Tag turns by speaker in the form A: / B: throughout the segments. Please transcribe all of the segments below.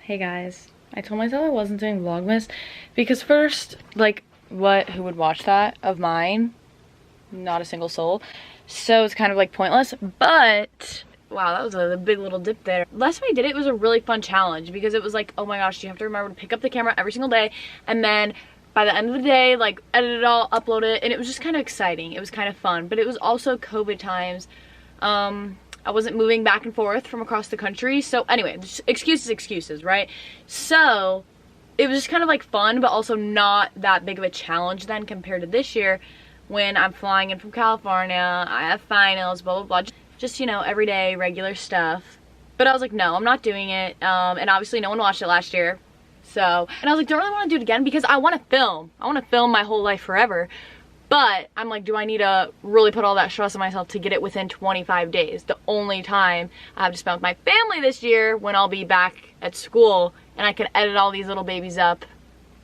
A: Hey guys, I told myself I wasn't doing Vlogmas because first, like, who would watch that of mine? Not a single soul. So it's kind of like pointless, but wow, that was a big little dip there. Last time I did it, it was a really fun challenge because it was like, oh my gosh, you have to remember to pick up the camera every single day and then by the end of the day, like, edit it all, upload it, and it was just kind of exciting. It was kind of fun, but it was also COVID times. I wasn't moving back and forth from across the country. So anyway, excuses, right? So it was just kind of like fun, but also not that big of a challenge then compared to this year when I'm flying in from California, I have finals, blah, blah, blah. Just, you know, everyday, regular stuff. But I was like, no, I'm not doing it. And obviously no one watched it last year. So, and I was like, don't really want to do it again because I want to film. I want to film my whole life forever. But I'm like, do I need to really put all that stress on myself to get it within 25 days? The only time I have to spend with my family this year when I'll be back at school and I can edit all these little babies up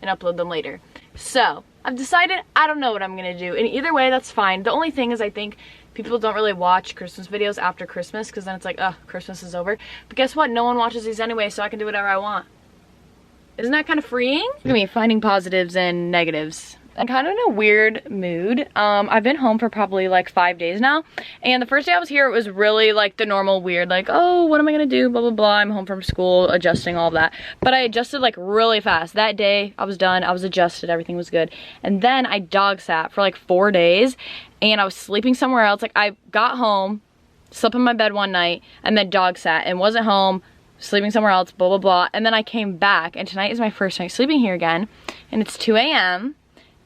A: and upload them later. So I've decided I don't know what I'm gonna do. And either way, that's fine. The only thing is I think people don't really watch Christmas videos after Christmas because then it's like, ugh, Christmas is over. But guess what? No one watches these anyway, so I can do whatever I want. Isn't that kind of freeing? Look at me finding positives and negatives. I'm kind of in a weird mood. I've been home for probably like 5 days now. And the first day I was here, it was really like the normal weird, like, oh, what am I gonna do? Blah, blah, blah. I'm home from school, adjusting all of that. But I adjusted like really fast. That day I was done, I was adjusted, everything was good. And then I dog sat for like 4 days and I was sleeping somewhere else. Like I got home, slept in my bed one night and then dog sat and wasn't home, sleeping somewhere else, blah, blah, blah. And then I came back and tonight is my first night sleeping here again. And it's 2 a.m.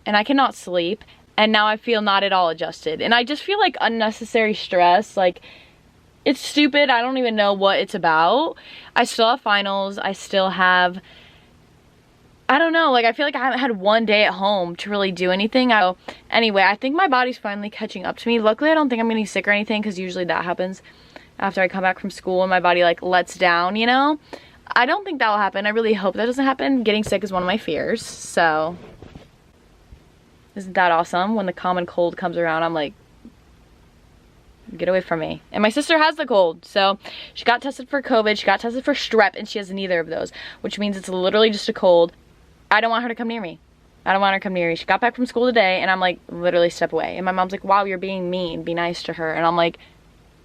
A: and I cannot sleep, and now I feel not at all adjusted. And I just feel like unnecessary stress, like, it's stupid, I don't even know what it's about. I still have finals, I still have, I don't know, like, I feel like I haven't had one day at home to really do anything. Anyway, I think my body's finally catching up to me. Luckily, I don't think I'm getting sick or anything, because usually that happens after I come back from school and my body, like, lets down, you know? I don't think that will happen. I really hope that doesn't happen. Getting sick is one of my fears, so isn't that awesome? When the common cold comes around, I'm like, get away from me. And my sister has the cold, so she got tested for COVID, she got tested for strep, and she has neither of those, which means it's literally just a cold. I don't want her to come near me. I don't want her to come near me. She got back from school today, and I'm like, literally step away. And my mom's like, wow, you're being mean. Be nice to her. And I'm like,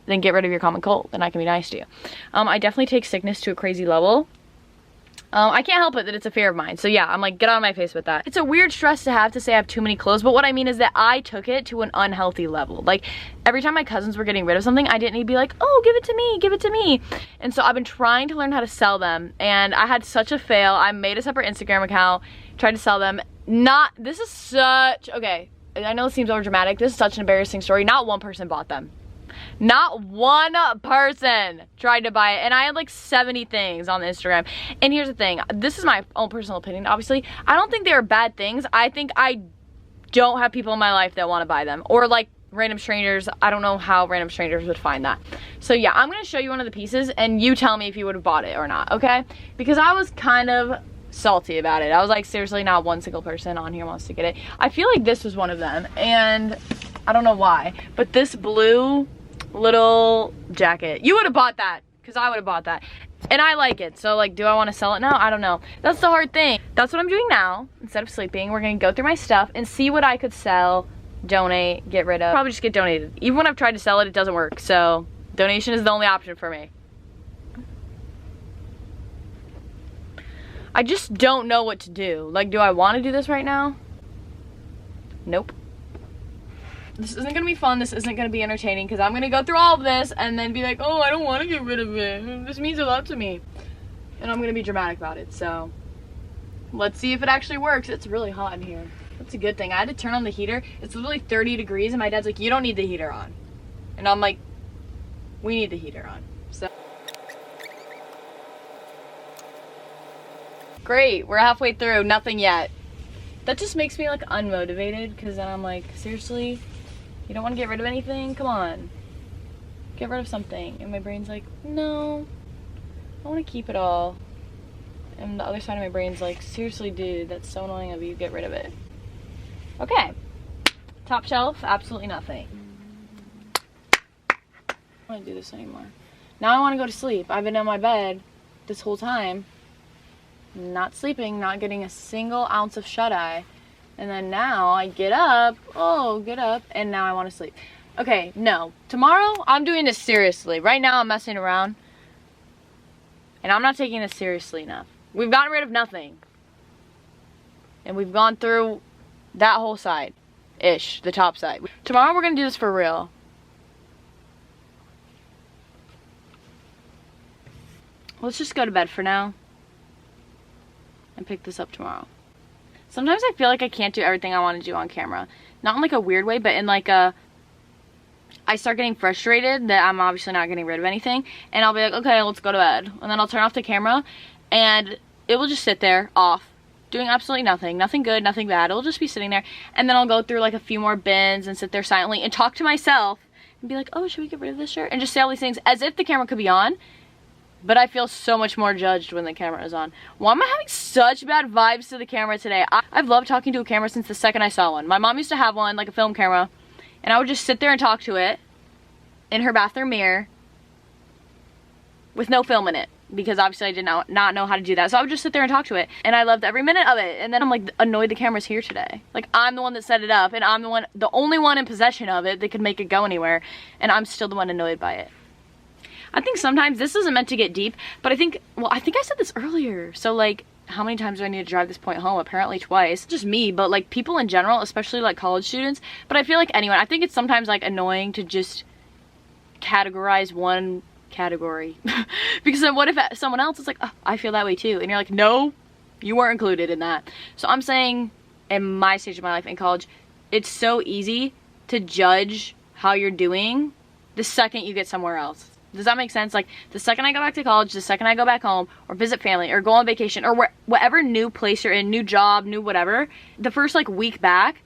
A: then get rid of your common cold, and I can be nice to you. I definitely take sickness to a crazy level. I can't help it that it's a fear of mine. So yeah, I'm like, get out of my face with that. It's a weird stress to have to say I have too many clothes, but what I mean is that I took it to an unhealthy level. Like, every time my cousins were getting rid of something, I didn't need to be like, oh, give it to me, give it to me. And so I've been trying to learn how to sell them, and I had such a fail. I made a separate Instagram account, tried to sell them. This is such, okay, I know it seems over dramatic. This is such an embarrassing story. Not one person bought them. Not one person tried to buy it, and I had like 70 things on the Instagram. And here's the thing, this is my own personal opinion, obviously. I don't think they are bad things. I think I don't have people in my life that want to buy them, or like random strangers. I don't know how random strangers would find that. So yeah, I'm gonna show you one of the pieces and you tell me if you would have bought it or not, okay? Because I was kind of salty about it. I was like, seriously, not one single person on here wants to get it. I feel like this was one of them, and I don't know why, but this blue little jacket, you would have bought that, because I would have bought that, and I like it. So like, do I want to sell it now? I don't know. That's the hard thing. That's what I'm doing now. Instead of sleeping, we're gonna go through my stuff and see what I could sell, donate, get rid of. Probably just get donated. Even when I've tried to sell it, it doesn't work, so donation is the only option for me. I just don't know what to do. Like, do I want to do this right now? Nope. This isn't gonna be fun, this isn't gonna be entertaining, because I'm gonna go through all of this and then be like, oh, I don't want to get rid of it. This means a lot to me. And I'm gonna be dramatic about it, so let's see if it actually works. It's really hot in here. That's a good thing. I had to turn on the heater. It's literally 30 degrees, and my dad's like, you don't need the heater on. And I'm like, we need the heater on. So great, we're halfway through, nothing yet. That just makes me like unmotivated, because then I'm like, seriously? You don't want to get rid of anything? Come on. Get rid of something. And my brain's like, no, I want to keep it all. And the other side of my brain's like, seriously, dude, that's so annoying of you. Get rid of it. Okay. Top shelf, absolutely nothing. I don't want to do this anymore. Now I want to go to sleep. I've been in my bed this whole time. not sleeping, not getting a single ounce of shut-eye. And then now I get up, and now I want to sleep. Okay, no. Tomorrow, I'm doing this seriously. Right now, I'm messing around. And I'm not taking this seriously enough. We've gotten rid of nothing. And we've gone through that whole side-ish, the top side. Tomorrow, we're going to do this for real. Let's just go to bed for now. And pick this up tomorrow. Sometimes I feel like I can't do everything I want to do on camera. Not in like a weird way, but in like a... I start getting frustrated that I'm obviously not getting rid of anything. And I'll be like, okay, let's go to bed. And then I'll turn off the camera. And it will just sit there, off. Doing absolutely nothing. Nothing good, nothing bad. It'll just be sitting there. And then I'll go through like a few more bins and sit there silently and talk to myself. And be like, oh, should we get rid of this shirt? And just say all these things as if the camera could be on. But I feel so much more judged when the camera is on. Why am I having such bad vibes to the camera today? I've loved talking to a camera since the second I saw one. My mom used to have one, like a film camera. And I would just sit there and talk to it in her bathroom mirror with no film in it. Because obviously I did not know how to do that. So I would just sit there and talk to it. And I loved every minute of it. And then I'm like annoyed the camera's here today. Like I'm the one that set it up. And I'm the only one in possession of it that could make it go anywhere. And I'm still the one annoyed by it. I think sometimes this isn't meant to get deep, but I think I said this earlier. So like, how many times do I need to drive this point home? Apparently twice. Just me, but like people in general, especially like college students. But I feel like anyone, I think it's sometimes like annoying to just categorize one category. Because then what if someone else is like, oh, I feel that way too. And you're like, no, you weren't included in that. So I'm saying in my stage of my life in college, it's so easy to judge how you're doing the second you get somewhere else. Does that make sense? Like, the second I go back to college, the second I go back home, or visit family, or go on vacation, or whatever new place you're in, new job, new whatever, the first, like, week back,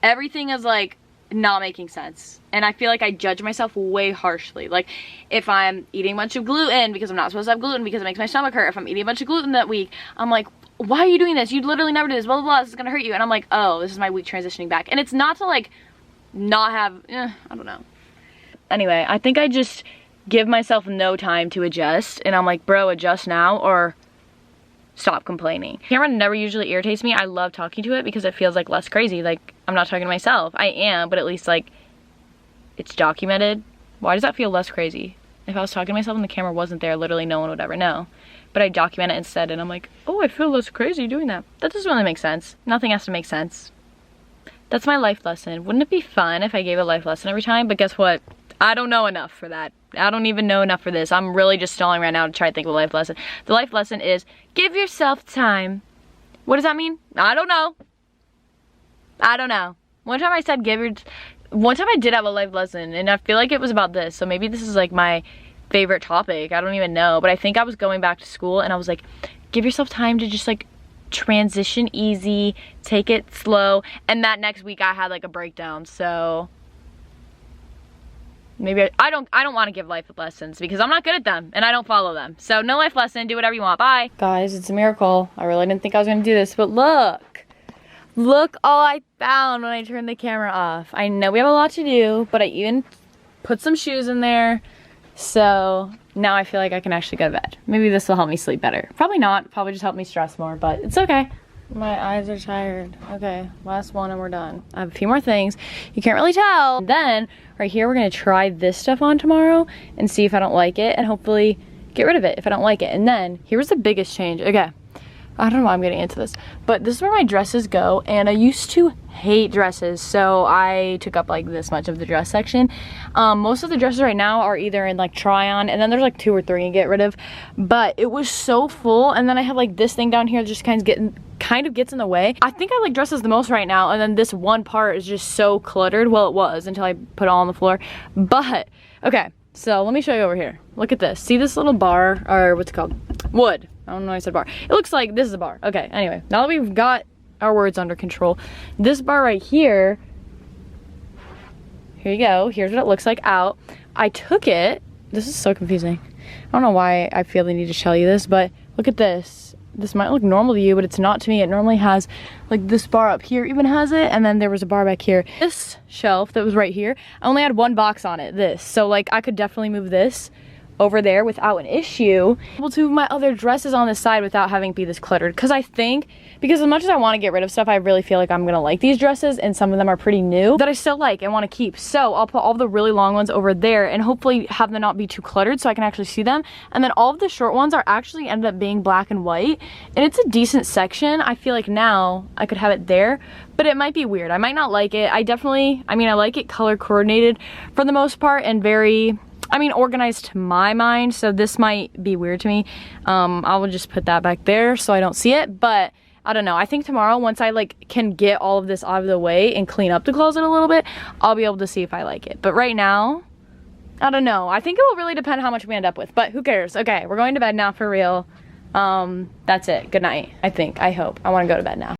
A: everything is, like, not making sense. And I feel like I judge myself way harshly. Like, if I'm eating a bunch of gluten, because I'm not supposed to have gluten, because it makes my stomach hurt, if I'm eating a bunch of gluten that week, I'm like, why are you doing this? You literally never do this, blah, blah, blah, this is gonna hurt you. And I'm like, oh, this is my week transitioning back. And it's not to, like, not have, I don't know. Anyway, I think I just give myself no time to adjust, and I'm like, bro, adjust now or stop complaining. Camera never usually irritates me. I love talking to it because it feels like less crazy. Like, I'm not talking to myself. I am, but at least like it's documented. Why does that feel less crazy? If I was talking to myself and the camera wasn't there, literally no one would ever know. But I document it instead, and I'm like, oh, I feel less crazy doing that. That doesn't really make sense. Nothing has to make sense. That's my life lesson. Wouldn't it be fun if I gave a life lesson every time? But guess what? I don't know enough for that. I don't even know enough for this. I'm really just stalling right now to try to think of a life lesson. The life lesson is give yourself time. What does that mean? I don't know. I don't know. One time I said one time I did have a life lesson, and I feel like it was about this. So maybe this is like my favorite topic. I don't even know. But I think I was going back to school, and I was like, give yourself time to just like transition easy, take it slow. And that next week I had like a breakdown. So maybe I don't want to give life lessons because I'm not good at them and I don't follow them. So no life lesson, do whatever you want, bye. Guys, it's a miracle. I really didn't think I was gonna do this, but look all I found when I turned the camera off. I know we have a lot to do, but I even put some shoes in there. So now I feel like I can actually go to bed. Maybe this will help me sleep better. Probably not, probably just help me stress more, but it's okay. My eyes are tired. Okay, last one and we're done. I have a few more things. You can't really tell. And then right here, we're gonna try this stuff on tomorrow and see if I don't like it and hopefully get rid of it if I don't like it. And then here's the biggest change. Okay, I don't know why I'm getting into this, but this is where my dresses go. And I used to hate dresses, so I took up like this much of the dress section. Most of the dresses right now are either in like try on, and then there's like 2 or 3 to get rid of. But it was so full, and then I have like this thing down here that just kind of gets in the way. I think I like dresses the most right now, and then this one part is just so cluttered. Well, it was until I put it all on the floor. But okay, so let me show you over here. Look at this. See this little bar, or what's it called? Wood. I don't know why I said bar. It looks like this is a bar. Okay, anyway, now that we've got our words under control, this bar right here, here you go. Here's what it looks like out. I took it. This is so confusing. I don't know why I feel the need to tell you this, but look at this. This might look normal to you, but it's not to me. It normally has, like this bar up here even has it, and then there was a bar back here. This shelf that was right here, I only had 1 box on it, this. So like I could definitely move this, over there without an issue. Able to move my other dresses on this side without having it be this cluttered, because I think, because as much as I want to get rid of stuff, I really feel like I'm gonna like these dresses, and some of them are pretty new that I still like and want to keep. So I'll put all the really long ones over there and hopefully have them not be too cluttered so I can actually see them. And then all of the short ones are actually ended up being black and white, and it's a decent section. I feel like now I could have it there, but it might be weird. I might not like it. I like it color coordinated for the most part, and very, organized to my mind, so this might be weird to me. I will just put that back there so I don't see it, but I don't know. I think tomorrow, once I can get all of this out of the way and clean up the closet a little bit, I'll be able to see if I like it. But right now, I don't know. I think it will really depend how much we end up with, but who cares? Okay, we're going to bed now for real. That's it. Good night, I think. I hope. I want to go to bed now.